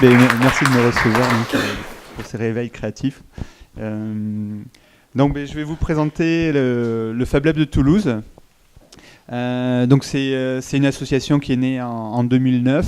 Merci de me recevoir donc, pour ces réveils créatifs. Donc, je vais vous présenter le Fab Lab de Toulouse. Donc, c'est une association qui est née en 2009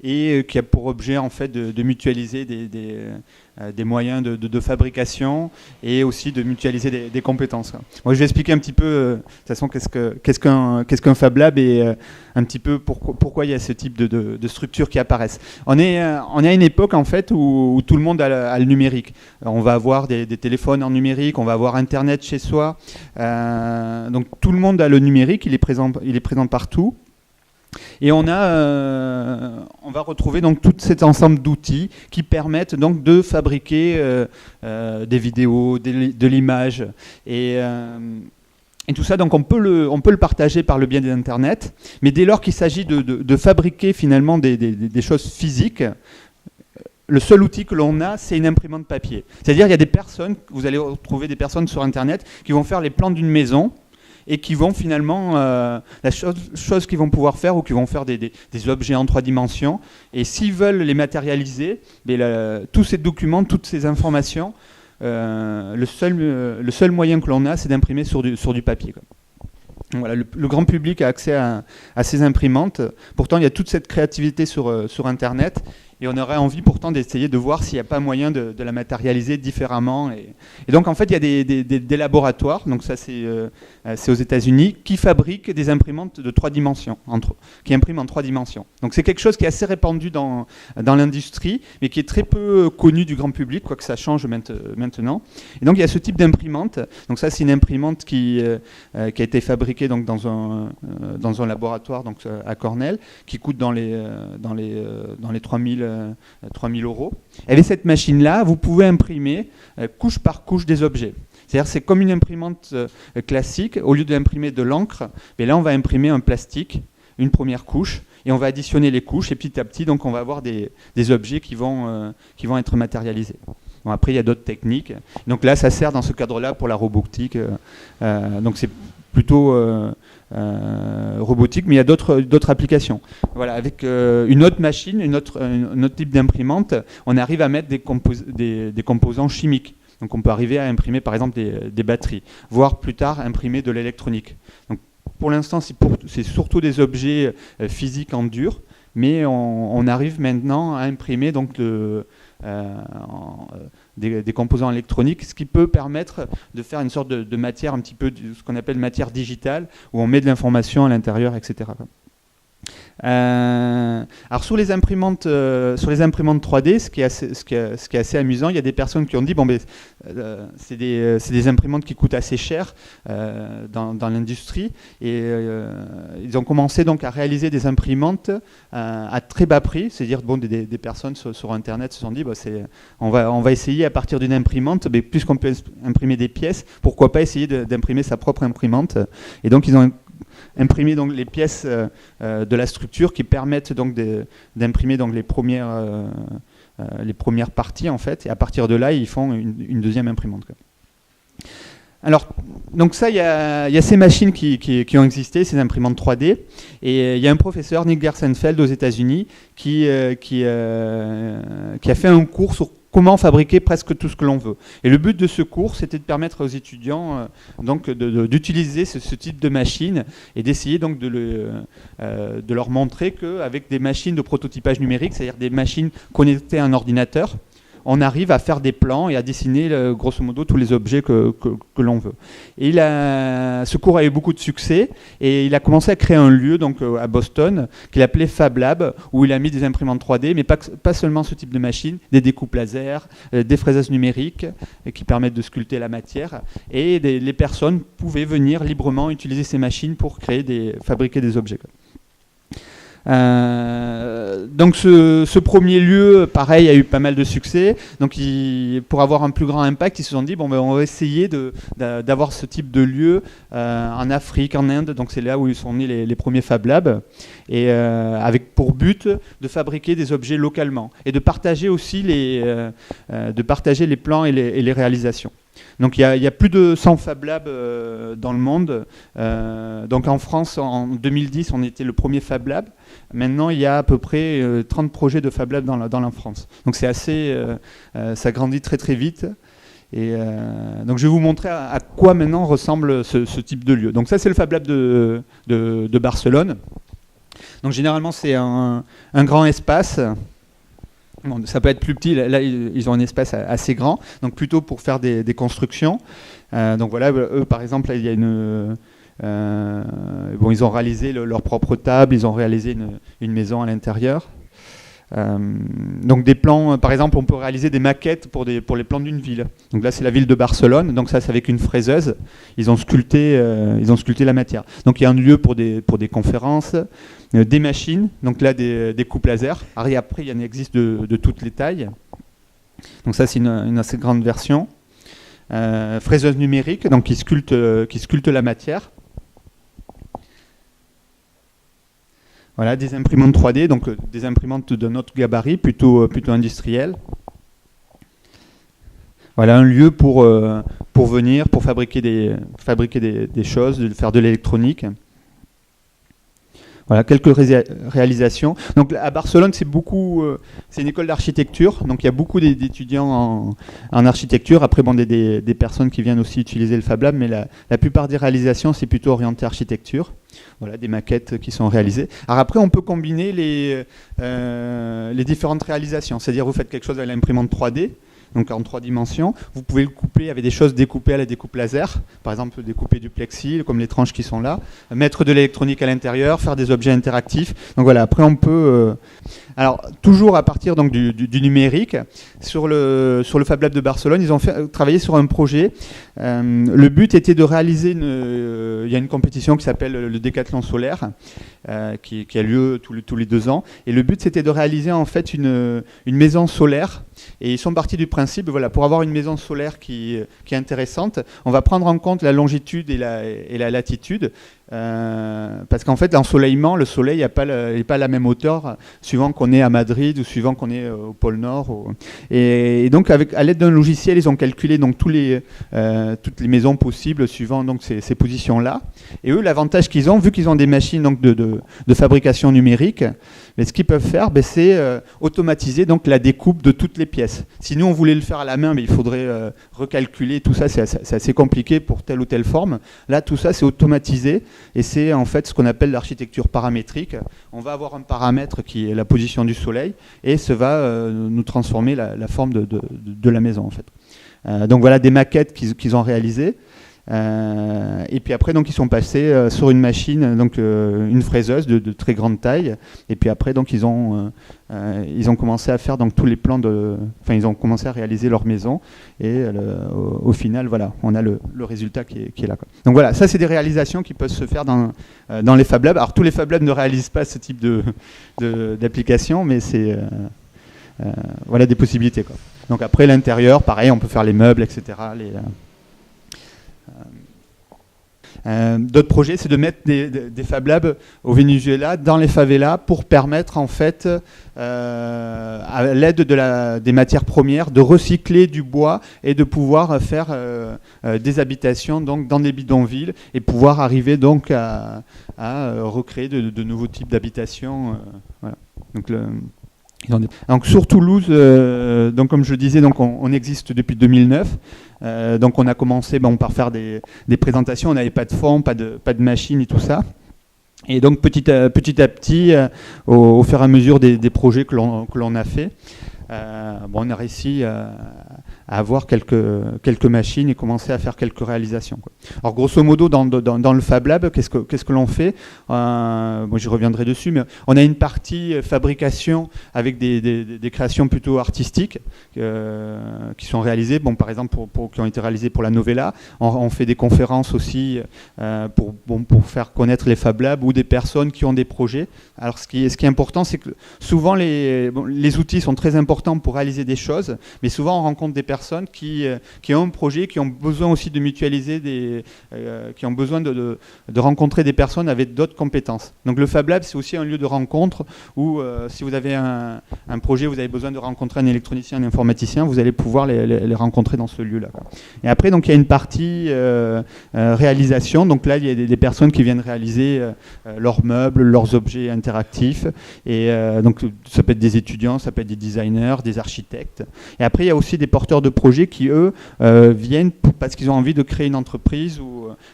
et qui a pour objet en fait de mutualiser des moyens de fabrication et aussi de mutualiser des compétences. Moi, je vais expliquer un petit peu de toute façon qu'est-ce qu'un Fab Lab et un petit peu pourquoi il y a ce type de structures qui apparaissent. On est à une époque en fait où tout le monde a le numérique. On va avoir des téléphones en numérique, on va avoir Internet chez soi. Donc tout le monde a le numérique, il est présent partout. Et on va retrouver donc tout cet ensemble d'outils qui permettent donc de fabriquer des vidéos, de l'image et tout ça. Donc on peut le partager par le biais d'Internet, mais dès lors qu'il s'agit de fabriquer finalement des choses physiques, le seul outil que l'on a, c'est une imprimante papier. C'est-à-dire il y a des personnes, vous allez retrouver des personnes sur Internet qui vont faire les plans d'une maison et qui vont finalement, la chose qu'ils vont pouvoir faire, ou qui vont faire des objets en 3 dimensions, et s'ils veulent les matérialiser, tous ces documents, toutes ces informations, le seul moyen que l'on a, c'est d'imprimer sur du papier, quoi. Voilà, le grand public a accès à ces imprimantes. Pourtant, il y a toute cette créativité sur Internet. Et on aurait envie pourtant d'essayer de voir s'il n'y a pas moyen de la matérialiser différemment. Et donc en fait, il y a des laboratoires, donc ça c'est aux États-Unis, qui fabriquent des imprimantes de 3 dimensions, qui impriment en 3 dimensions. Donc c'est quelque chose qui est assez répandu dans l'industrie, mais qui est très peu connu du grand public, quoique ça change maintenant. Et donc il y a ce type d'imprimante. Donc ça c'est une imprimante qui a été fabriquée donc, dans un laboratoire donc, à Cornell, qui coûte dans les 3000 €. Avec cette machine-là, vous pouvez imprimer couche par couche des objets. C'est-à-dire c'est comme une imprimante classique. Au lieu d'imprimer de l'encre, mais là on va imprimer un plastique, une première couche, et on va additionner les couches, et petit à petit, donc on va avoir des objets qui vont être matérialisés. Bon, après, il y a d'autres techniques. Donc là, ça sert dans ce cadre-là pour la robotique. Donc c'est plutôt robotique, mais il y a d'autres applications. Voilà, avec une autre machine, un autre type d'imprimante, on arrive à mettre des composants chimiques. Donc on peut arriver à imprimer par exemple des batteries, voire plus tard imprimer de l'électronique. Donc pour l'instant, c'est surtout des objets physiques en dur, mais on arrive maintenant à imprimer donc des composants électroniques, ce qui peut permettre de faire une sorte de matière un petit peu, ce qu'on appelle matière digitale, où on met de l'information à l'intérieur, etc. Alors sur les imprimantes 3D, ce qui est assez amusant, il y a des personnes qui ont dit c'est des imprimantes qui coûtent assez cher dans l'industrie, et ils ont commencé donc à réaliser des imprimantes à très bas prix. C'est-à-dire des personnes sur Internet se sont dit on va essayer à partir d'une imprimante, mais puisqu'on peut imprimer des pièces, pourquoi pas essayer d'imprimer sa propre imprimante. Et donc ils ont imprimer donc les pièces de la structure qui permettent donc d'imprimer donc les premières parties en fait, et à partir de là ils font une deuxième imprimante, quoi. Alors, donc ça, il y a ces machines qui ont existé, ces imprimantes 3D, et il y a un professeur, Nick Gersenfeld, aux États-Unis, qui a fait un cours sur comment fabriquer presque tout ce que l'on veut. Et le but de ce cours, c'était de permettre aux étudiants donc d'utiliser ce type de machine et d'essayer donc de leur montrer qu'avec des machines de prototypage numérique, c'est-à-dire des machines connectées à un ordinateur, on arrive à faire des plans et à dessiner grosso modo tous les objets que l'on veut. Et ce cours a eu beaucoup de succès, et il a commencé à créer un lieu donc, à Boston qu'il appelait Fab Lab, où il a mis des imprimantes 3D, mais pas seulement ce type de machines, des découpes laser, des fraiseuses numériques qui permettent de sculpter la matière, et les personnes pouvaient venir librement utiliser ces machines pour fabriquer des objets. Donc ce premier lieu, pareil, a eu pas mal de succès. Donc pour avoir un plus grand impact, ils se sont dit on va essayer d'avoir ce type de lieu en Afrique, en Inde. Donc c'est là où ils sont nés les premiers Fab Labs, et avec pour but de fabriquer des objets localement et de partager aussi les plans et les réalisations. Donc il y a plus de 100 Fab Labs dans le monde. Donc en France, en 2010, on était le premier Fab Lab. maintenant il y a à peu près 30 projets de Fab Lab dans la France. Donc c'est assez, ça grandit très très vite. Et donc je vais vous montrer à quoi maintenant ressemble ce type de lieu. Donc ça c'est le Fab Lab de Barcelone. Donc généralement c'est un grand espace. Bon, ça peut être plus petit, là ils ont un espace assez grand, donc plutôt pour faire des constructions. Donc voilà, eux par exemple, là, il y a ils ont réalisé leur propre table, ils ont réalisé une maison à l'intérieur. Donc des plans, par exemple, on peut réaliser des maquettes pour les plans d'une ville. Donc là c'est la ville de Barcelone, donc ça c'est avec une fraiseuse, ils ont sculpté la matière. Donc il y a un lieu pour des conférences, des machines, donc là des coupes laser. Après il y en existe de toutes les tailles. Donc ça c'est une assez grande version. Fraiseuse numérique, donc qui sculpte la matière. Voilà, des imprimantes 3D, donc des imprimantes d'un autre gabarit, plutôt industriel. Voilà un lieu pour venir, pour fabriquer des choses, de faire de l'électronique. Voilà, quelques réalisations. Donc à Barcelone, c'est une école d'architecture, donc il y a beaucoup d'étudiants en architecture. Après, bon, des personnes qui viennent aussi utiliser le Fab Lab, mais la plupart des réalisations, c'est plutôt orienté architecture. Voilà, des maquettes qui sont réalisées. Alors après, on peut combiner les différentes réalisations. C'est-à-dire, vous faites quelque chose avec l'imprimante 3D, donc en 3 dimensions. Vous pouvez le coupler avec des choses découpées à la découpe laser, par exemple découper du plexi, comme les tranches qui sont là, mettre de l'électronique à l'intérieur, faire des objets interactifs. Donc voilà, après on peut... Alors, toujours à partir donc, du numérique, sur le Fab Lab de Barcelone, ils ont travaillé sur un projet. Le but était de réaliser il y a une compétition qui s'appelle le Décathlon solaire, qui a lieu tous les 2 ans. Et le but, c'était de réaliser en fait une maison solaire. Et ils sont partis du principe, voilà, pour avoir une maison solaire qui est intéressante, on va prendre en compte la longitude et la latitude. Parce qu'en fait l'ensoleillement, le soleil n'est pas à la même hauteur suivant qu'on est à Madrid ou suivant qu'on est au pôle Nord et donc à l'aide d'un logiciel ils ont calculé donc toutes les maisons possibles suivant donc ces positions là, et eux l'avantage qu'ils ont, vu qu'ils ont des machines donc de fabrication numérique, mais ce qu'ils peuvent faire, c'est automatiser donc la découpe de toutes les pièces. Si nous on voulait le faire à la main, mais il faudrait recalculer tout ça, c'est assez compliqué pour telle ou telle forme. Là tout ça c'est automatisé. Et c'est en fait ce qu'on appelle l'architecture paramétrique. On va avoir un paramètre qui est la position du soleil et ça va nous transformer la forme de la maison en fait. Donc voilà des maquettes qu'ils ont réalisées. Et puis après donc ils sont passés sur une machine, donc une fraiseuse de très grande taille. Et puis après donc ils ont commencé à faire donc tous les plans ils ont commencé à réaliser leur maison. Et au final voilà, on a le résultat qui est là, quoi. Donc voilà, ça c'est des réalisations qui peuvent se faire dans les Fab Labs. Alors tous les Fab Labs ne réalisent pas ce type d'application, mais c'est voilà des possibilités, quoi. Donc après l'intérieur, pareil, on peut faire les meubles, etc. D'autres projets, c'est de mettre des Fab Labs au Venezuela, dans les favelas, pour permettre en fait, à l'aide des matières premières, de recycler du bois et de pouvoir faire des habitations donc, dans des bidonvilles et pouvoir arriver donc à recréer de nouveaux types d'habitations. Voilà. Donc sur Toulouse, donc comme je le disais, donc on existe depuis 2009. Donc on a commencé par faire des présentations, on n'avait pas de fonds, pas de machines et tout ça. Et donc petit à petit, au fur et à mesure des projets que l'on a fait, on a réussi à avoir quelques machines et commencer à faire quelques réalisations, quoi. Alors grosso modo dans le Fab Lab, qu'est-ce que l'on fait, j'y reviendrai dessus, mais on a une partie fabrication avec des créations plutôt artistiques qui sont réalisées, par exemple qui ont été réalisées pour la Novella. On fait des conférences aussi pour faire connaître les Fab Labs ou des personnes qui ont des projets. Alors ce qui est important, c'est que souvent les outils sont très importants pour réaliser des choses, mais souvent on rencontre des personnes personnes qui ont un projet, qui ont besoin aussi de mutualiser, qui ont besoin de rencontrer des personnes avec d'autres compétences. Donc le Fab Lab, c'est aussi un lieu de rencontre où si vous avez un projet, vous avez besoin de rencontrer un électronicien, un informaticien, vous allez pouvoir les rencontrer dans ce lieu-là. Et après, donc, il y a une partie réalisation. Donc là, il y a des personnes qui viennent réaliser leurs meubles, leurs objets interactifs. Et donc, ça peut être des étudiants, ça peut être des designers, des architectes. Et après, il y a aussi des porteurs de projets qui, eux, viennent parce qu'ils ont envie de créer une entreprise.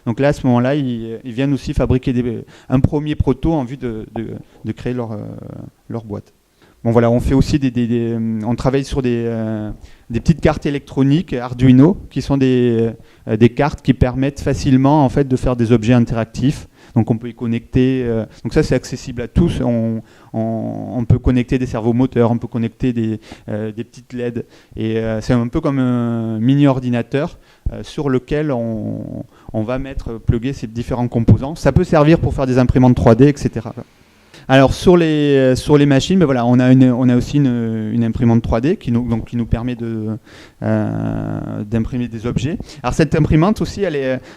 Donc là, à ce moment-là, ils viennent aussi fabriquer un premier proto en vue de créer leur boîte. Bon voilà, on fait aussi on travaille sur des petites cartes électroniques Arduino qui sont des cartes qui permettent facilement en fait de faire des objets interactifs. Donc on peut y connecter. Donc ça c'est accessible à tous. On peut connecter des servomoteurs, on peut connecter des petites LED. Et c'est un peu comme un mini ordinateur sur lequel on va plugger ces différents composants. Ça peut servir pour faire des imprimantes 3D, etc. Alors sur les machines, ben voilà, on a aussi une imprimante 3D qui nous permet d'imprimer des objets. Alors cette imprimante aussi,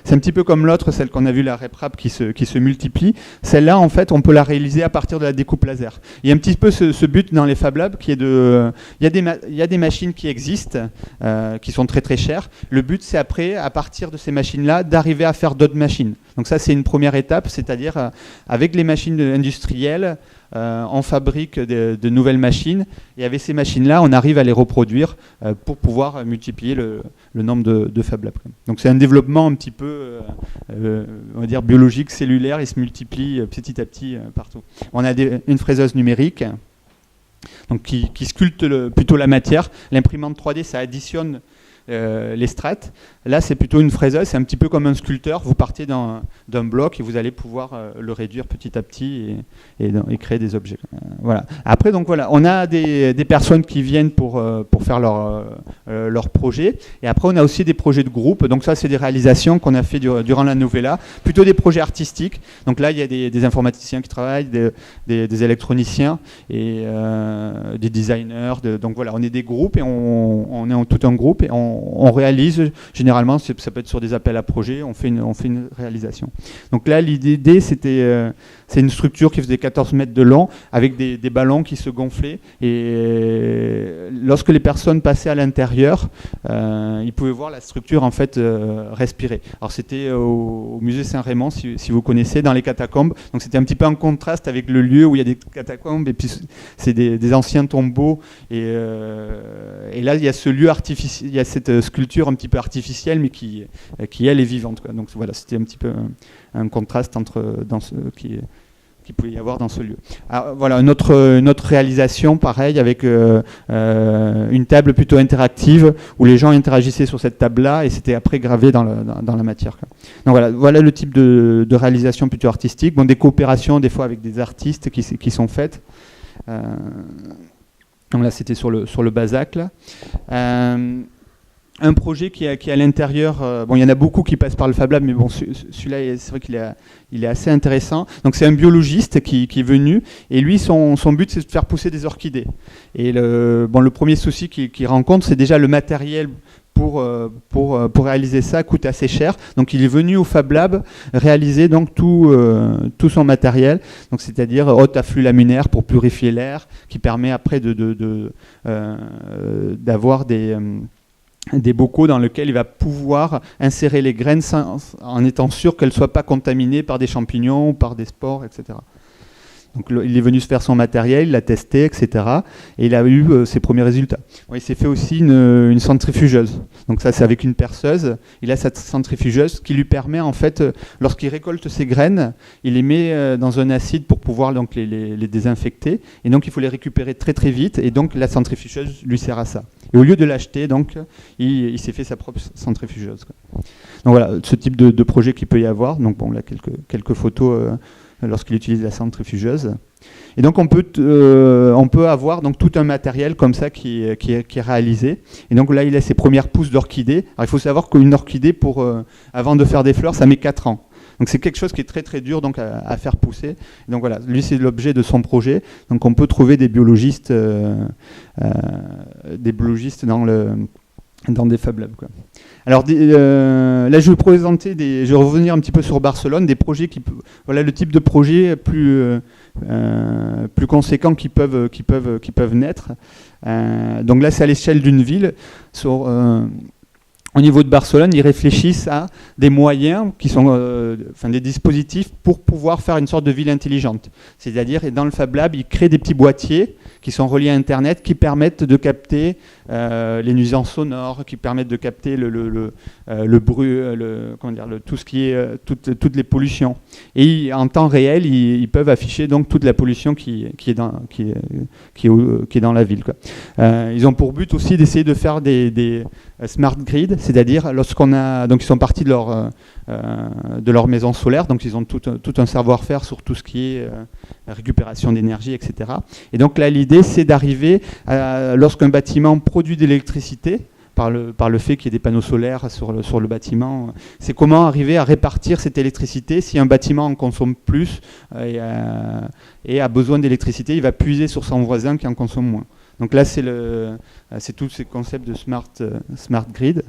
c'est un petit peu comme l'autre, celle qu'on a vue, la RepRap, qui se multiplie. Celle-là, en fait, on peut la réaliser à partir de la découpe laser. Il y a un petit peu ce but dans les Fab Labs qui est il y a des machines qui existent, qui sont très très chères. Le but, c'est après, à partir de ces machines-là, d'arriver à faire d'autres machines. Donc ça, c'est une première étape, c'est-à-dire avec les machines industrielles, on fabrique de nouvelles machines et avec ces machines-là, on arrive à les reproduire pour pouvoir multiplier le nombre de Fab Labs. Donc c'est un développement un petit peu, on va dire, biologique, cellulaire, il se multiplie petit à petit partout. On a une fraiseuse numérique donc qui sculpte plutôt la matière. L'imprimante 3D, ça additionne les strates. Là, c'est plutôt une fraiseuse, c'est un petit peu comme un sculpteur. Vous partez d'un bloc et vous allez pouvoir le réduire petit à petit et créer des objets. Voilà. Après, donc voilà, on a des personnes qui viennent pour faire leur projet. Et après, on a aussi des projets de groupe. Donc ça, c'est des réalisations qu'on a fait durant la Novella. Plutôt des projets artistiques. Donc là, il y a des informaticiens qui travaillent, des électroniciens et des designers. Donc voilà, on est des groupes et on est en tout un groupe et on réalise généralement. Ça peut être sur des appels à projets, on fait une réalisation. Donc là, l'idée, c'est une structure qui faisait 14 mètres de long, avec des ballons qui se gonflaient. Et lorsque les personnes passaient à l'intérieur, ils pouvaient voir la structure en fait respirer. Alors c'était au musée Saint-Raymond, si vous connaissez, dans les catacombes. Donc c'était un petit peu en contraste avec le lieu où il y a des catacombes, et puis c'est des anciens tombeaux. Et là, il y a ce lieu artificiel, il y a cette sculpture un petit peu artificielle, mais qui elle est vivante, quoi. Donc voilà, c'était un petit peu un contraste dans ce qui pouvait y avoir dans ce lieu. Alors, voilà, une autre réalisation, pareil, avec une table plutôt interactive, où les gens interagissaient sur cette table-là, et c'était après gravé dans la matière, quoi. Donc voilà le type de réalisation plutôt artistique. Bon, des coopérations, des fois, avec des artistes qui sont faites. Donc là, c'était sur le Bazac, là. Un projet qui est à l'intérieur, bon, il y en a beaucoup qui passent par le Fab Lab, mais bon, celui-là, c'est vrai qu'il est assez intéressant. Donc c'est un biologiste qui est venu, et lui, son but, c'est de faire pousser des orchidées. Et le premier souci qu'il rencontre, c'est déjà le matériel pour réaliser ça coûte assez cher. Donc il est venu au Fab Lab réaliser donc tout son matériel, donc c'est-à-dire haute afflux laminaire pour purifier l'air, qui permet après d'avoir des bocaux dans lesquels il va pouvoir insérer les graines en étant sûr qu'elles ne soient pas contaminées par des champignons ou par des spores, etc. Donc il est venu se faire son matériel, il l'a testé, etc. Et il a eu ses premiers résultats. Bon, il s'est fait aussi une centrifugeuse. Donc ça, c'est avec une perceuse. Il a cette centrifugeuse qui lui permet, en fait, lorsqu'il récolte ses graines, il les met dans un acide pour pouvoir donc, les désinfecter. Et donc il faut les récupérer très très vite. Et donc la centrifugeuse lui sert à ça. Et au lieu de l'acheter, donc, il s'est fait sa propre centrifugeuse, quoi. Donc voilà, ce type de projet qu'il peut y avoir. Donc bon, là, quelques photos lorsqu'il utilise la centrifugeuse. Et donc on peut avoir donc tout un matériel comme ça qui est réalisé. Et donc là, il a ses premières pousses d'orchidées. Alors il faut savoir qu'une orchidée, avant de faire des fleurs, ça met 4 ans. Donc c'est quelque chose qui est très très dur donc, à faire pousser. Et donc voilà, lui c'est l'objet de son projet. Donc on peut trouver des biologistes dans des Fab Labs, quoi. Alors là, je vais vous présenter je vais revenir un petit peu sur Barcelone, des projets voilà le type de projet plus conséquents qui peuvent naître. Donc là, c'est à l'échelle d'une ville. Au niveau de Barcelone, ils réfléchissent à des moyens qui sont, des dispositifs pour pouvoir faire une sorte de ville intelligente. C'est-à-dire, dans le Fab Lab, ils créent des petits boîtiers qui sont reliés à Internet, qui permettent de capter les nuisances sonores, qui permettent de capter le bruit, tout ce qui est toutes les pollutions. Et en temps réel, ils peuvent afficher donc toute la pollution qui est dans la ville, quoi. Ils ont pour but aussi d'essayer de faire des smart grid, c'est-à-dire donc ils sont partis de leur maison solaire, donc ils ont tout un savoir-faire sur tout ce qui est récupération d'énergie, etc. Et donc là, l'idée, c'est d'arriver lorsqu'un bâtiment produit de l'électricité, par le fait qu'il y ait des panneaux solaires sur le bâtiment, c'est comment arriver à répartir cette électricité. Si un bâtiment en consomme plus et a besoin d'électricité, il va puiser sur son voisin qui en consomme moins. Donc là, c'est tous ces concepts de smart grid.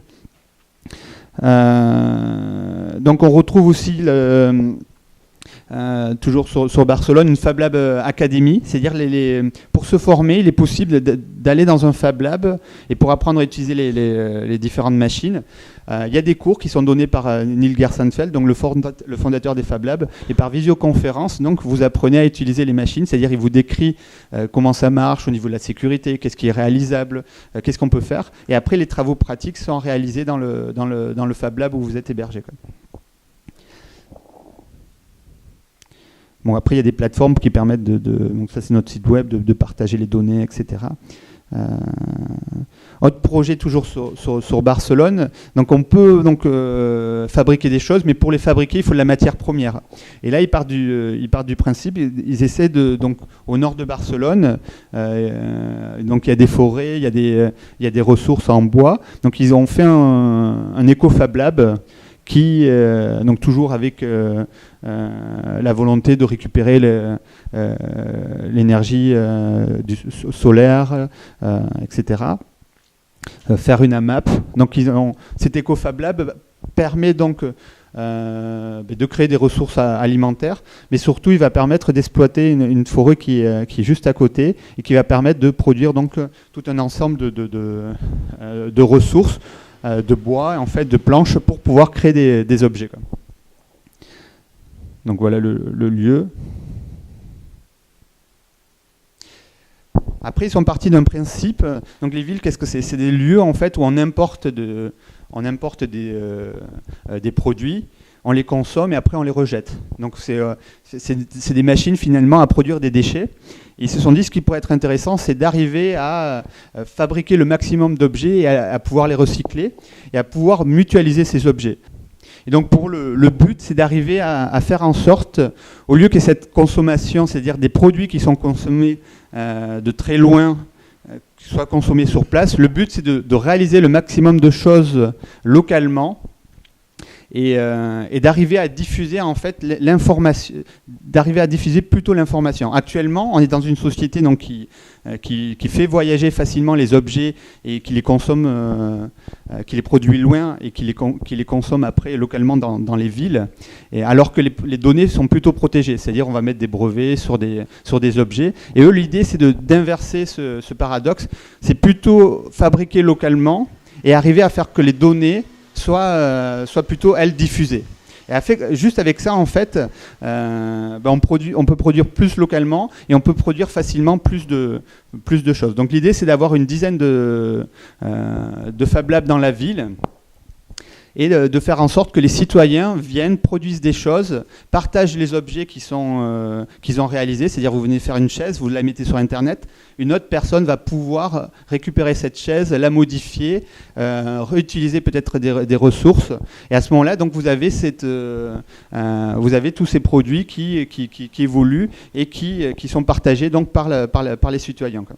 Donc on retrouve aussi toujours sur Barcelone, une Fab Lab Academy, c'est-à-dire pour se former, il est possible d'aller dans un Fab Lab et pour apprendre à utiliser les différentes machines. Il y a des cours qui sont donnés par Neil Gershenfeld, donc le fondateur des Fab Labs, et par visioconférence, donc vous apprenez à utiliser les machines, c'est-à-dire il vous décrit comment ça marche au niveau de la sécurité, qu'est-ce qui est réalisable, qu'est-ce qu'on peut faire, et après les travaux pratiques sont réalisés dans le Fab Lab où vous êtes hébergé, quoi. Bon, après, il y a des plateformes qui permettent donc ça c'est notre site web, de partager les données, etc. Autre projet toujours sur Barcelone. Donc on peut fabriquer des choses, mais pour les fabriquer, il faut de la matière première. Et là, ils partent du principe, ils essaient donc au nord de Barcelone, donc il y a des forêts, il y a des ressources en bois. Donc ils ont fait un éco-fab lab qui, donc toujours avec la volonté de récupérer l'énergie du solaire, etc. Faire une AMAP. Donc cet EcoFab Lab permet donc de créer des ressources alimentaires, mais surtout il va permettre d'exploiter une forêt qui est juste à côté et qui va permettre de produire donc tout un ensemble de ressources, de bois, en fait, de planches pour pouvoir créer des objets, quoi. Donc voilà le lieu. Après, ils sont partis d'un principe. Donc les villes, qu'est-ce que c'est? C'est des lieux en fait où on importe des produits, on les consomme et après on les rejette. Donc c'est des machines finalement à produire des déchets. Et ils se sont dit ce qui pourrait être intéressant, c'est d'arriver à fabriquer le maximum d'objets et à pouvoir les recycler et à pouvoir mutualiser ces objets. Et donc pour le but, c'est d'arriver à faire en sorte, au lieu que cette consommation, c'est-à-dire des produits qui sont consommés de très loin, soient consommés sur place, le but c'est de réaliser le maximum de choses localement et d'arriver à diffuser en fait l'information, d'arriver à diffuser plutôt l'information. Actuellement, on est dans une société donc qui fait voyager facilement les objets et qui les consomme, qui les produit loin et qui les consomme après localement dans les villes, et alors que les données sont plutôt protégées, c'est-à-dire on va mettre des brevets sur des objets. Et eux, l'idée c'est d'inverser ce paradoxe, c'est plutôt fabriquer localement et arriver à faire que les données soient plutôt, elles, diffusées. Et juste avec ça, en fait, on peut produire plus localement et on peut produire facilement plus de choses. Donc l'idée, c'est d'avoir une dizaine de Fab Labs dans la ville et de faire en sorte que les citoyens viennent, produisent des choses, partagent les objets qu'ils ont réalisés. C'est-à-dire, vous venez faire une chaise, vous la mettez sur Internet, une autre personne va pouvoir récupérer cette chaise, la modifier, réutiliser peut-être des ressources. Et à ce moment-là, donc, vous avez tous ces produits qui évoluent et qui sont partagés donc, par les citoyens, quoi.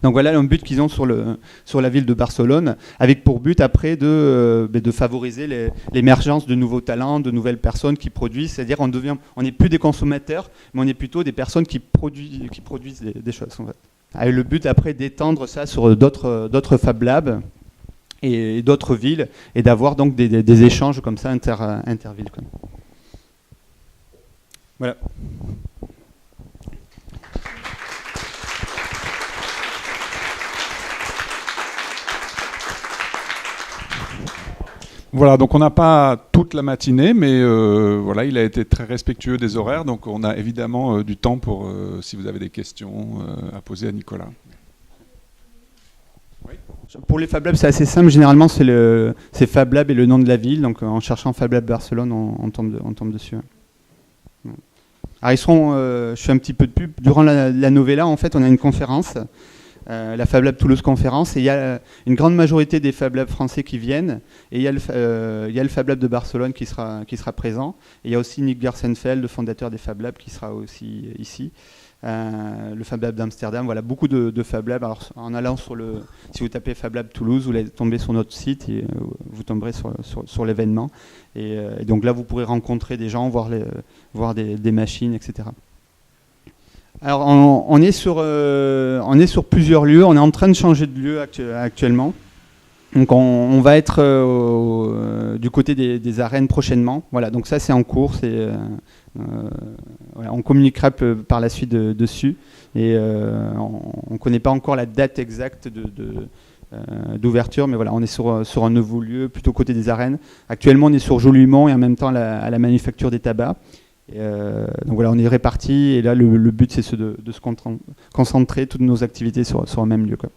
Donc voilà un but qu'ils ont sur la ville de Barcelone, avec pour but après de favoriser l'émergence de nouveaux talents, de nouvelles personnes qui produisent. C'est-à-dire on n'est plus des consommateurs, mais on est plutôt des personnes qui produisent des choses, en fait. Avec le but après d'étendre ça sur d'autres Fab Labs et d'autres villes, et d'avoir donc des échanges comme ça intervilles, quoi. Voilà. Voilà, donc on n'a pas toute la matinée, mais voilà, il a été très respectueux des horaires, donc on a évidemment du temps pour, si vous avez des questions à poser à Nicolas. Oui. Pour les Fab Labs, c'est assez simple. Généralement, c'est Fab Lab et le nom de la ville. Donc, en cherchant Fab Lab Barcelone, on tombe dessus. Alors, ils seront, je fais un petit peu de pub. Durant la Novella, en fait, on a une conférence. La Fab Lab Toulouse conférence, et il y a une grande majorité des Fab Labs français qui viennent, et il y a le Fab Lab de Barcelone qui sera présent, et il y a aussi Nick Gersenfeld, le fondateur des Fab Labs, qui sera aussi ici, le Fab Lab d'Amsterdam, voilà, beaucoup de Fab Labs. Alors, en allant si vous tapez Fab Lab Toulouse, vous allez tomber sur notre site, et vous tomberez sur l'événement, et donc là vous pourrez rencontrer des gens, voir des machines, etc. Alors, on est sur plusieurs lieux. On est en train de changer de lieu actuellement. Donc, on va être du côté des arènes prochainement. Voilà. Donc ça, c'est en cours. Voilà, on communiquera par la suite dessus. Et on ne connaît pas encore la date exacte d'ouverture, mais voilà, on est sur un nouveau lieu, plutôt côté des arènes. Actuellement, on est sur Jolumont et en même temps à la manufacture des tabacs. Donc voilà, on est répartis, et là le but c'est de se concentrer toutes nos activités sur un même lieu, quoi.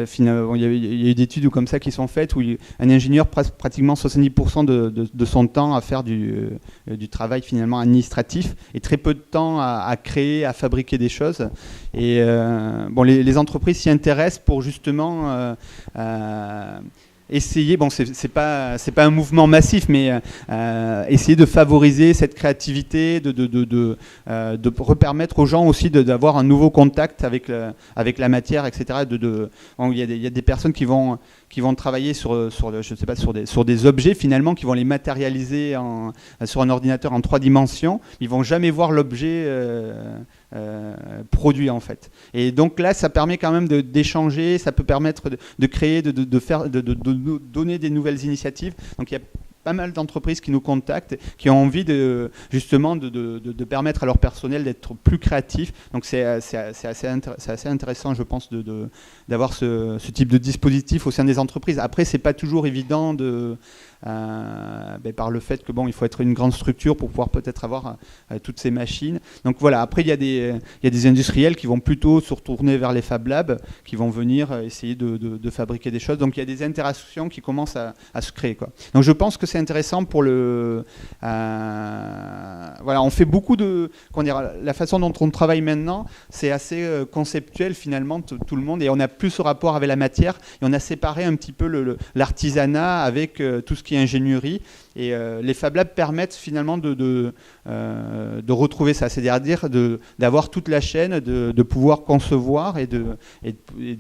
Finalement, il y a eu des études comme ça qui sont faites où un ingénieur passe pratiquement 70% de son temps à faire du travail finalement administratif, et très peu de temps à créer, à fabriquer des choses. Et bon, les entreprises s'y intéressent pour justement essayer, bon, c'est pas un mouvement massif, mais essayer de favoriser cette créativité, de repermettre aux gens aussi d'avoir un nouveau contact avec la matière, etc. Bon, il y a des personnes qui vont travailler sur des objets finalement, qui vont les matérialiser sur un ordinateur en 3 dimensions. Ils vont jamais voir l'objet produit, en fait. Et donc là, ça permet quand même d'échanger, ça peut permettre de créer, de donner des nouvelles initiatives. Donc il y a pas mal d'entreprises qui nous contactent, qui ont envie justement de permettre à leur personnel d'être plus créatif. Donc c'est assez intéressant, je pense, d'avoir ce type de dispositif au sein des entreprises. Après, c'est pas toujours évident par le fait que bon, il faut être une grande structure pour pouvoir peut-être avoir toutes ces machines. Donc voilà, après il y a des industriels qui vont plutôt se retourner vers les Fab Labs, qui vont venir essayer de fabriquer des choses. Donc il y a des interactions qui commencent à se créer, quoi. Donc je pense que c'est intéressant pour voilà, on fait beaucoup la façon dont on travaille maintenant, c'est assez conceptuel finalement, tout le monde, et on a plus ce rapport avec la matière, et on a séparé un petit peu l'artisanat avec tout ce qui est ingénierie, et les Fab Labs permettent finalement de retrouver ça, c'est-à-dire d'avoir toute la chaîne, de pouvoir concevoir et de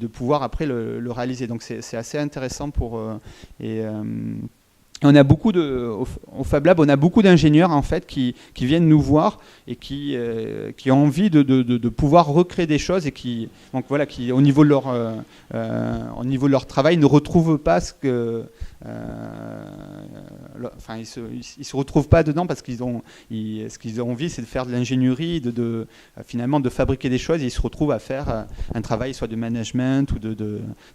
pouvoir après le réaliser. Donc c'est assez intéressant on a beaucoup au Fab Lab, on a beaucoup d'ingénieurs en fait qui viennent nous voir et qui ont envie de pouvoir recréer des choses, et qui au niveau de leur travail ne retrouvent pas ce que ils se retrouvent pas dedans, parce ce qu'ils ont envie, c'est de faire de l'ingénierie, finalement de fabriquer des choses, et ils se retrouvent à faire un travail soit de management ou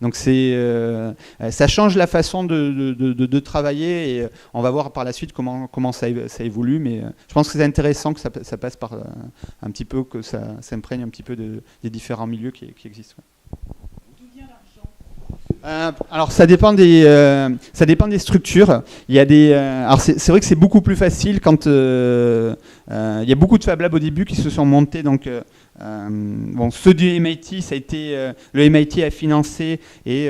donc ça change la façon de travailler, et on va voir par la suite comment ça évolue, mais je pense que c'est intéressant que ça passe par un petit peu, que ça s'imprègne un petit peu des différents milieux qui existent. Alors ça dépend des structures. Il y a alors c'est vrai que c'est beaucoup plus facile quand il y a beaucoup de Fab Labs au début qui se sont montés. Donc ceux du MIT, ça a été le MIT a financé et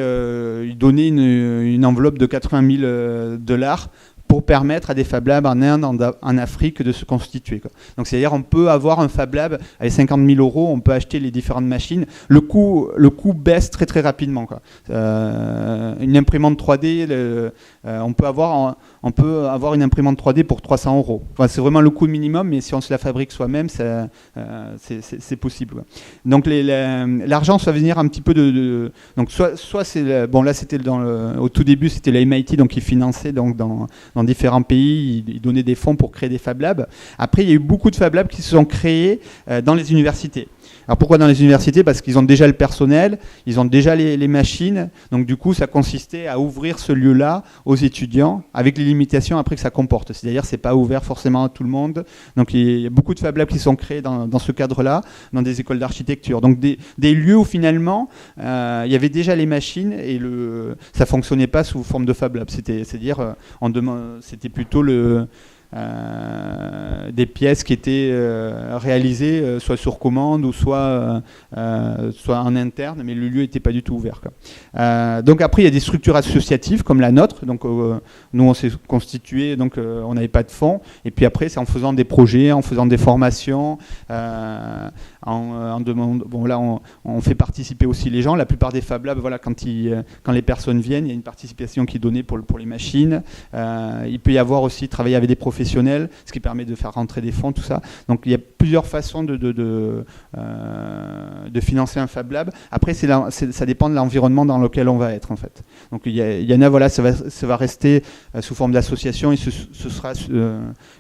donné une enveloppe de $80,000 pour permettre à des Fab Labs en Inde, en Afrique, de se constituer, quoi. Donc c'est-à-dire on peut avoir un Fab Lab avec 50 000 €, on peut acheter les différentes machines. Le coût baisse très très rapidement, quoi. Une imprimante 3D, on peut avoir on peut avoir une imprimante 3D pour 300 €. Enfin, c'est vraiment le coût minimum, mais si on se la fabrique soi-même, c'est possible. Ouais. Donc l'argent, ça va venir un petit peu donc soit c'est bon là c'était au tout début c'était la MIT donc qui finançait donc dans différents pays, ils donnaient des fonds pour créer des Fab Labs. Après il y a eu beaucoup de Fab Labs qui se sont créés dans les universités. Alors pourquoi dans les universités? Parce qu'ils ont déjà le personnel, ils ont déjà les machines, donc du coup ça consistait à ouvrir ce lieu-là aux étudiants avec les limitations après que ça comporte. C'est-à-dire c'est pas ouvert forcément à tout le monde, donc il y a beaucoup de Fab Labs qui sont créés dans ce cadre-là, dans des écoles d'architecture. Donc des lieux où finalement il y avait déjà les machines et ça fonctionnait pas sous forme de Fab Lab. C'est-à-dire c'était plutôt des pièces qui étaient réalisées soit sur commande ou soit en interne, mais le lieu n'était pas du tout ouvert, quoi. Donc après il y a des structures associatives comme la nôtre. Donc nous on s'est constitué, donc on n'avait pas de fonds, et puis après c'est en faisant des projets, en faisant des formations, bon là on fait participer aussi les gens. La plupart des Fab Labs, voilà, quand les personnes viennent, il y a une participation qui est donnée pour les machines. Il peut y avoir aussi travailler avec des professionnels, ce qui permet de faire rentrer des fonds, tout ça. Donc il y a plusieurs façons de financer un Fab Lab. Après ça dépend de l'environnement dans lequel on va être en fait. Donc il y en a, voilà, ça va rester sous forme d'association et ce sera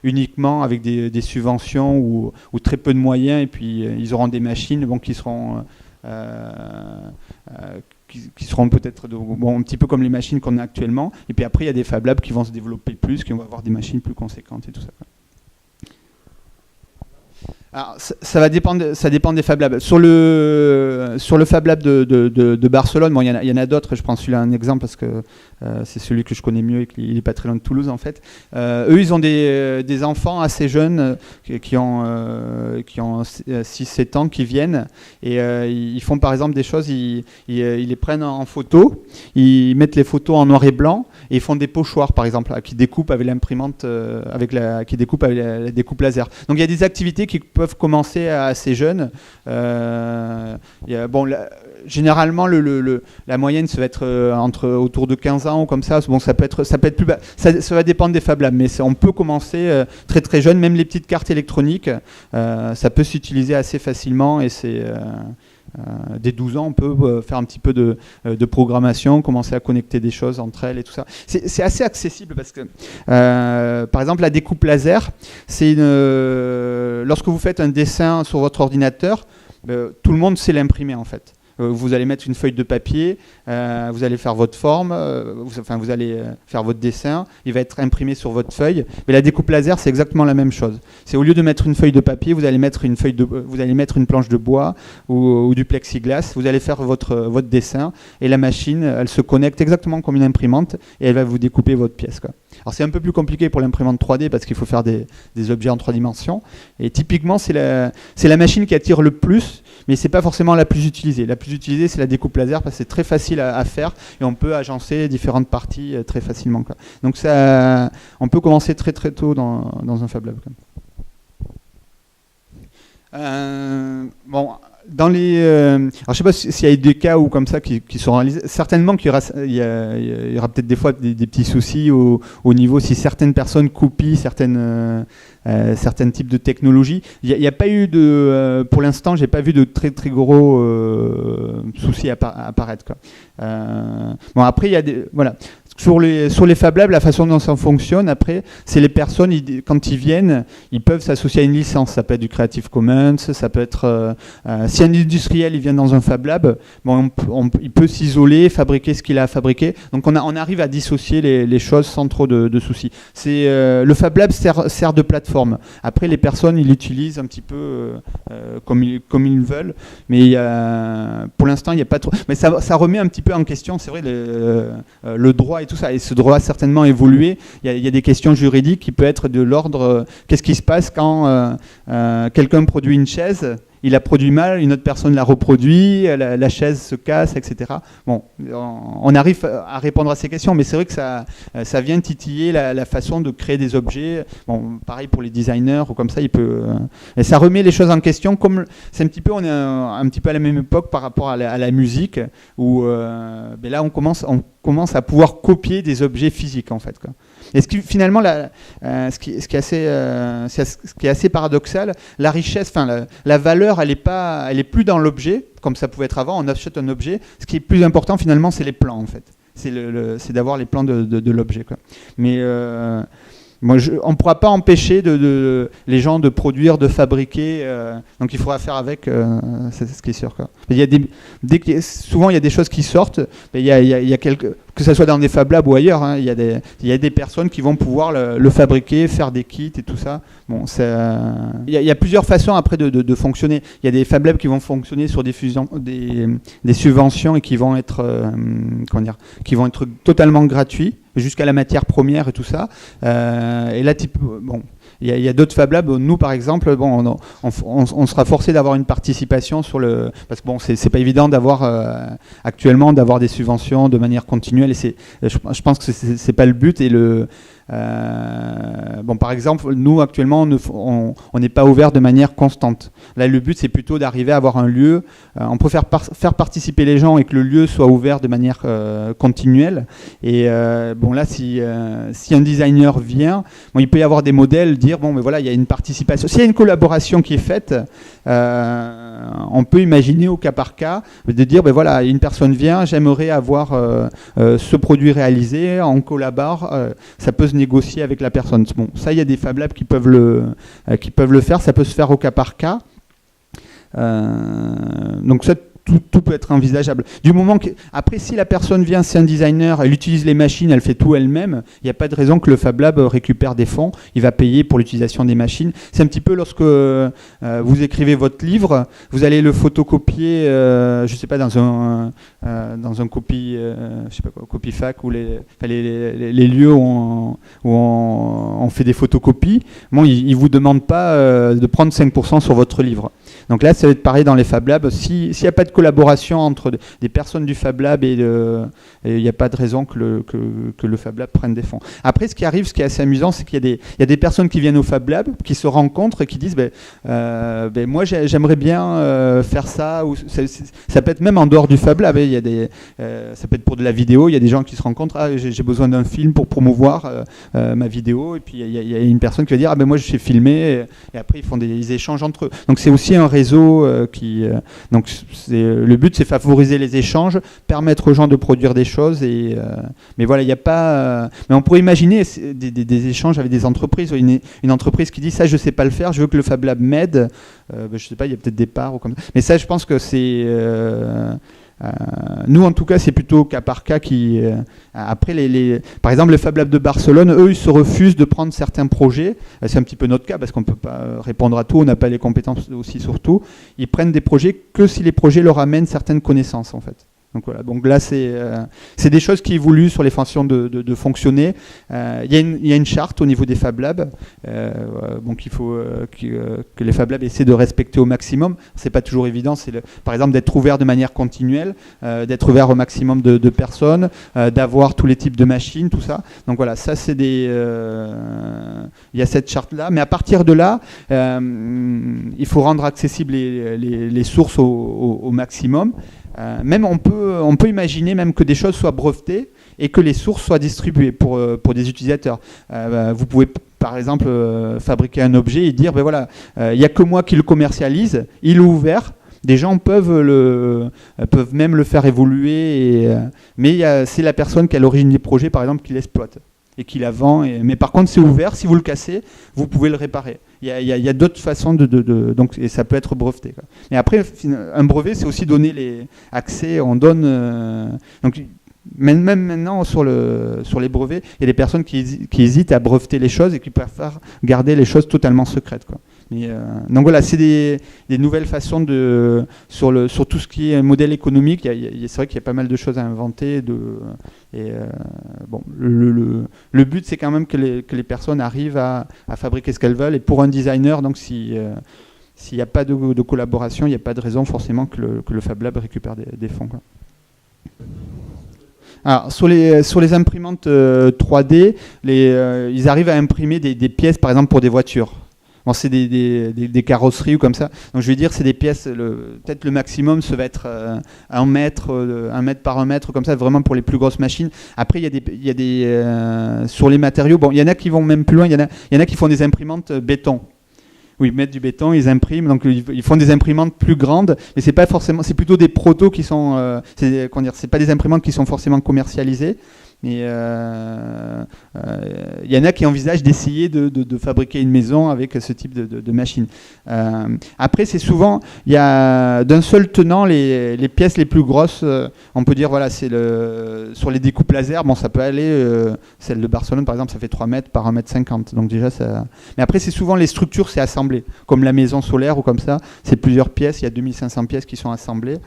uniquement avec des subventions ou très peu de moyens, et puis ils auront des machines qui seront peut-être un petit peu comme les machines qu'on a actuellement. Et puis après, il y a des Fab Labs qui vont se développer plus, qui vont avoir des machines plus conséquentes et tout ça. Alors, ça dépend des Fab Labs. Sur le Fab Lab de Barcelone, bon, il y en a d'autres, je prends celui-là un exemple parce que c'est celui que je connais mieux et qu'il n'est pas très loin de Toulouse en fait. Eux, ils ont des enfants assez jeunes qui ont 6-7 ans qui viennent et ils font par exemple des choses, ils les prennent en photo, ils mettent les photos en noir et blanc et ils font des pochoirs par exemple qui découpent avec l'imprimante, qui découpe avec la découpe laser. Donc il y a des activités qui peuvent commencer assez jeunes. Généralement, la moyenne, ça va être autour de 15 ans ou comme ça. Bon, ça peut être plus bas. Ça va dépendre des Fab Labs, mais on peut commencer très très jeune. Même les petites cartes électroniques, ça peut s'utiliser assez facilement et c'est... dès 12 ans, on peut faire un petit peu de programmation, commencer à connecter des choses entre elles et tout ça. C'est assez accessible parce que, par exemple, la découpe laser, lorsque vous faites un dessin sur votre ordinateur, tout le monde sait l'imprimer en fait. Vous allez mettre une feuille de papier, vous allez faire votre forme, vous allez faire votre dessin, il va être imprimé sur votre feuille. Mais la découpe laser, c'est exactement la même chose. C'est au lieu de mettre une feuille de papier, vous allez mettre une planche de bois ou du plexiglas, vous allez faire votre dessin et la machine, elle se connecte exactement comme une imprimante et elle va vous découper votre pièce, quoi. Alors c'est un peu plus compliqué pour l'imprimante 3D parce qu'il faut faire des objets en 3 dimensions. Et typiquement, c'est la machine qui attire le plus, mais c'est pas forcément la plus utilisée. La plus utilisée, c'est la découpe laser parce que c'est très facile à faire et on peut agencer différentes parties très facilement, quoi. Donc on peut commencer très très tôt dans un Fab Lab, bon. Alors je sais pas s'il y a des cas où comme ça qui sont réalisés. Certainement qu'il y aura peut-être des fois des petits soucis au niveau si certaines personnes copient certains types de technologies. Il n'y a pas eu pour l'instant, j'ai pas vu de très très gros soucis apparaître, quoi. Bon après il y a voilà. Sur les Fab Labs, la façon dont ça fonctionne, après, c'est les personnes, quand ils viennent, ils peuvent s'associer à une licence. Ça peut être du Creative Commons, ça peut être... si un industriel il vient dans un Fab Lab, bon, il peut s'isoler, fabriquer ce qu'il a à fabriquer. Donc on arrive à dissocier les choses sans trop de soucis. Le Fab Lab sert de plateforme. Après, les personnes, ils l'utilisent un petit peu comme ils veulent. Mais pour l'instant, il n'y a pas trop... Mais ça remet un petit peu en question, c'est vrai, le droit et tout ça, et ce droit a certainement évolué. Il y a des questions juridiques qui peuvent être de l'ordre qu'est-ce qui se passe quand quelqu'un produit une chaise il a produit mal, une autre personne l'a reproduit, la chaise se casse, etc. Bon, on arrive à répondre à ces questions, mais c'est vrai que ça vient titiller la façon de créer des objets. Bon, pareil pour les designers ou comme ça, et ça remet les choses en question. Comme c'est on est un petit peu à la même époque par rapport à la musique, où ben là on commence à pouvoir copier des objets physiques en fait, quoi. Et finalement, ce qui est assez paradoxal, la richesse, la valeur, elle est plus dans l'objet, comme ça pouvait être avant. On achète un objet. Ce qui est plus important finalement, c'est les plans en fait. C'est d'avoir les plans de l'objet, quoi. Mais on ne pourra pas empêcher les gens de produire, de fabriquer. Donc il faudra faire avec, c'est ce qui est sûr, quoi. Souvent il y a des choses qui sortent. Il y a que ce soit dans des Fab Labs ou ailleurs, hein, il y a des personnes qui vont pouvoir le fabriquer, faire des kits et tout ça. Bon, il y a plusieurs façons après de fonctionner. Il y a des Fab Labs qui vont fonctionner sur des subventions et qui vont être totalement gratuits, jusqu'à la matière première et tout ça. Et là, il y a d'autres Fab Labs. Nous, par exemple, on sera forcé d'avoir une participation parce que c'est pas évident actuellement d'avoir des subventions de manière continuelle. Et je pense que c'est pas le but. Et par exemple, nous actuellement, on n'est pas ouvert de manière constante. Là, le but, c'est plutôt d'arriver à avoir un lieu. On peut faire participer les gens et que le lieu soit ouvert de manière continuelle. Et là, si un designer vient, il peut y avoir des modèles, dire il y a une participation. S'il y a une collaboration qui est faite, on peut imaginer au cas par cas de dire une personne vient, j'aimerais avoir ce produit réalisé, on collabore, ça peut se négocier avec la personne. Bon, ça, il y a des Fab Labs qui peuvent le faire, ça peut se faire au cas par cas. Donc ça, tout peut être envisageable. Du moment après, si la personne vient, c'est un designer, elle utilise les machines, elle fait tout elle-même, il n'y a pas de raison que le Fab Lab récupère des fonds, il va payer pour l'utilisation des machines. C'est un petit peu lorsque vous écrivez votre livre, vous allez le photocopier, je ne sais pas, dans un Copifac ou les lieux où on fait des photocopies. Bon, ils ne vous demandent pas de prendre 5% sur votre livre. Donc là, ça va être pareil dans les Fab Labs. S'il n'y a pas de collaboration entre des personnes du Fab Lab et il n'y a pas de raison que le Fab Lab prenne des fonds. Après, ce qui est assez amusant, c'est qu'il y a des personnes qui viennent au Fab Lab, qui se rencontrent et qui disent moi, j'aimerais bien faire ça. Ou ça peut être même en dehors du Fab Lab. Ça peut être pour de la vidéo. Il y a des gens qui se rencontrent. J'ai besoin d'un film pour promouvoir ma vidéo. Et puis, il y a une personne qui va dire moi, je sais filmer. Et après, ils échangent entre eux. Donc, c'est aussi un réseau donc le but, c'est favoriser les échanges, permettre aux gens de produire des choses. Mais voilà, il n'y a pas. Mais on pourrait imaginer des échanges avec des entreprises. Une entreprise qui dit ça, je ne sais pas le faire, je veux que le Fab Lab m'aide. Je ne sais pas, il y a peut-être des parts ou comme ça. Mais ça, je pense que c'est. Nous, en tout cas, c'est plutôt cas par cas qui. Après, par exemple, le Fab Lab de Barcelone, eux, ils se refusent de prendre certains projets. C'est un petit peu notre cas parce qu'on ne peut pas répondre à tout, on n'a pas les compétences aussi sur tout. Ils prennent des projets que si les projets leur amènent certaines connaissances, en fait. Donc voilà. Donc là, c'est des choses qui évoluent sur les façons de fonctionner. Il y a une charte au niveau des Fab Labs. Donc il faut que les Fab Labs essaient de respecter au maximum. C'est pas toujours évident. Par exemple, d'être ouvert de manière continuelle, d'être ouvert au maximum de personnes, d'avoir tous les types de machines, tout ça. Donc voilà, ça c'est il y a cette charte-là. Mais à partir de là, il faut rendre accessibles les sources au maximum. Même on peut imaginer même que des choses soient brevetées et que les sources soient distribuées pour des utilisateurs. Vous pouvez par exemple fabriquer un objet et dire il n'y a que moi qui le commercialise, il est ouvert. Des gens peuvent même le faire évoluer, mais c'est la personne qui est à l'origine du projet, par exemple, qui l'exploite et qui la vend. Mais par contre, c'est ouvert. Si vous le cassez, vous pouvez le réparer. Il y a d'autres façons donc, et ça peut être breveté, quoi. Mais après, un brevet, c'est aussi donner les accès. On donne. Donc, même maintenant, sur les brevets, il y a des personnes qui hésitent à breveter les choses et qui préfèrent garder les choses totalement secrètes, quoi. Donc voilà, c'est des nouvelles façons sur tout ce qui est modèle économique. C'est vrai qu'il y a pas mal de choses à inventer. Le but, c'est quand même que les personnes arrivent à fabriquer ce qu'elles veulent. Et pour un designer, donc si s'il n'y a pas de collaboration, il n'y a pas de raison forcément que le Fab Lab récupère des fonds, quoi. Alors, sur les imprimantes 3D, ils arrivent à imprimer des pièces, par exemple, pour des voitures. Bon, c'est des carrosseries ou comme ça. Donc je vais dire, c'est des pièces, peut-être le maximum, ça va être 1 mètre par 1 mètre, comme ça, vraiment pour les plus grosses machines. Après, il y a des sur les matériaux, bon, il y en a qui vont même plus loin, il y en a qui font des imprimantes béton. Oui, ils mettent du béton, ils impriment, donc ils font des imprimantes plus grandes, mais c'est pas forcément, c'est plutôt des protos qui sont, c'est pas des imprimantes qui sont forcément commercialisées. Mais il y en a qui envisagent d'essayer de fabriquer une maison avec ce type de machine. Après, c'est souvent, il y a d'un seul tenant les pièces les plus grosses. On peut dire, voilà, c'est sur les découpes laser, bon, ça peut aller. Celle de Barcelone, par exemple, ça fait 3 mètres par 1,50 m. Donc déjà, ça. Mais après, c'est souvent les structures, c'est assemblé. Comme la maison solaire ou comme ça, c'est plusieurs pièces. Il y a 2500 pièces qui sont assemblées.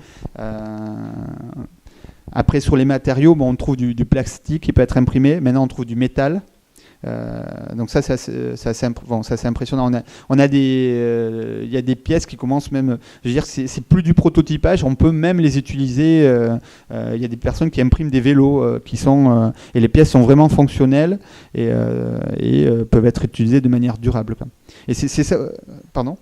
Après, sur les matériaux, bon, on trouve du plastique qui peut être imprimé. Maintenant, on trouve du métal. Donc ça, c'est assez impressionnant. Il y a des pièces qui commencent même... Je veux dire, c'est plus du prototypage. On peut même les utiliser. Il y a des personnes qui impriment des vélos et les pièces sont vraiment fonctionnelles et peuvent être utilisées de manière durable. Et c'est ça... Pardon ?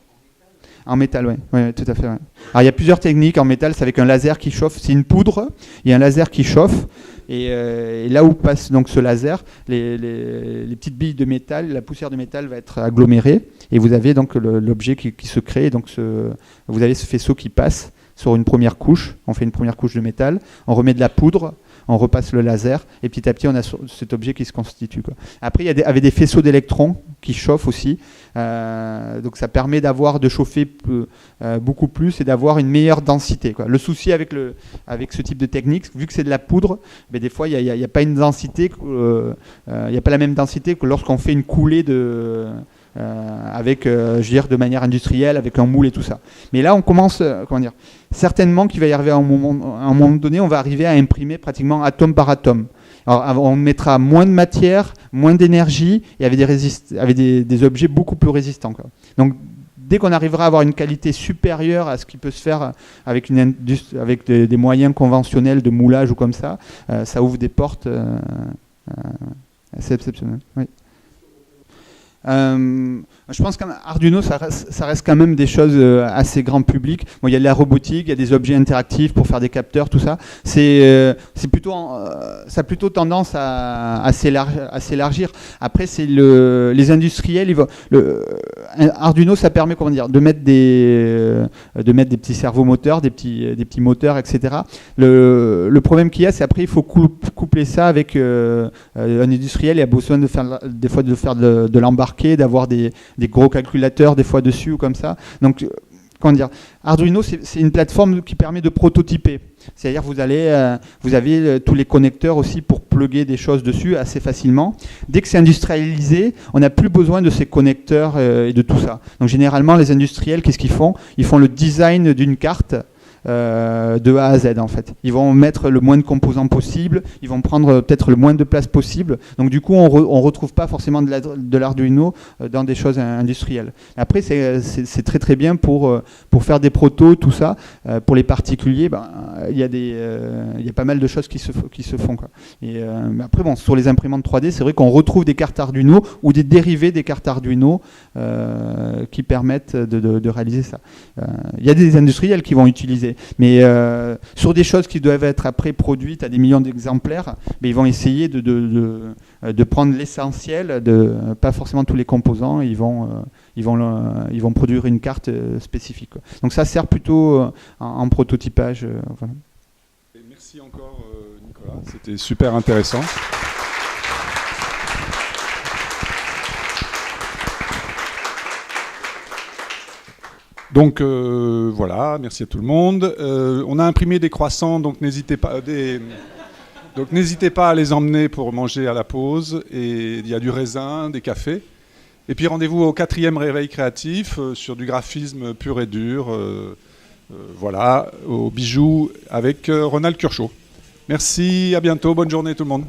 En métal, oui, ouais, tout à fait. Ouais. Alors il y a plusieurs techniques en métal, c'est avec un laser qui chauffe, c'est une poudre, il y a un laser qui chauffe, et là où passe donc ce laser, les petites billes de métal, la poussière de métal va être agglomérée, et vous avez donc l'objet qui se crée, donc vous avez ce faisceau qui passe sur une première couche, on fait une première couche de métal, on remet de la poudre, on repasse le laser, et petit à petit, on a cet objet qui se constitue, quoi. Après, il y a avec des faisceaux d'électrons qui chauffent aussi. Donc ça permet de chauffer beaucoup plus et d'avoir une meilleure densité, quoi. Le souci avec ce type de technique, vu que c'est de la poudre, mais des fois, il n'y a pas une densité, il n'y a pas la même densité que lorsqu'on fait une coulée avec, je veux dire, de manière industrielle, avec un moule et tout ça. Mais là, on commence, certainement qu'il va y arriver à un moment donné, on va arriver à imprimer pratiquement atome par atome. Alors, on mettra moins de matière, moins d'énergie, et avec des objets beaucoup plus résistants, quoi. Donc, dès qu'on arrivera à avoir une qualité supérieure à ce qui peut se faire avec des moyens conventionnels de moulage ou comme ça, ça ouvre des portes assez exceptionnelles. Oui. Je pense qu'Arduino, ça reste quand même des choses assez grand public. Bon, il y a de la robotique, il y a des objets interactifs pour faire des capteurs, tout ça. Ça a plutôt tendance à s'élargir. Après, c'est les industriels. Arduino, ça permet de mettre des petits servos moteurs, des petits moteurs, etc. Le problème qu'il y a, c'est après il faut coupler ça avec un industriel. Il a besoin des fois de faire de l'embarquer, d'avoir des gros calculateurs des fois dessus ou comme ça. Donc, Arduino, c'est une plateforme qui permet de prototyper. C'est-à-dire vous avez tous les connecteurs aussi pour plugger des choses dessus assez facilement. Dès que c'est industrialisé, on n'a plus besoin de ces connecteurs et de tout ça. Donc généralement, les industriels, qu'est-ce qu'ils font ? Ils font le design d'une carte de A à Z, en fait. Ils vont mettre le moins de composants possible, ils vont prendre peut-être le moins de place possible. Donc du coup, on retrouve pas forcément de l'Arduino dans des choses industrielles. Après, c'est très très bien pour faire des protos, tout ça. Pour les particuliers, il y a pas mal de choses qui se font, quoi. Et après, bon, sur les imprimantes 3D, c'est vrai qu'on retrouve des cartes Arduino ou des dérivés des cartes Arduino qui permettent de réaliser ça. Il y a des industriels qui vont utiliser. Mais sur des choses qui doivent être après produites à des millions d'exemplaires, mais ils vont essayer de prendre l'essentiel, pas forcément tous les composants, ils vont produire une carte spécifique, quoi. Donc ça sert plutôt en prototypage. Voilà. Et merci encore Nicolas, c'était super intéressant. Donc voilà, merci à tout le monde. On a imprimé des croissants, donc n'hésitez pas à les emmener pour manger à la pause. Et il y a du raisin, des cafés. Et puis rendez-vous au 4e réveil créatif sur du graphisme pur et dur. Voilà, au bijou avec Ronald Curchot. Merci, à bientôt, bonne journée tout le monde.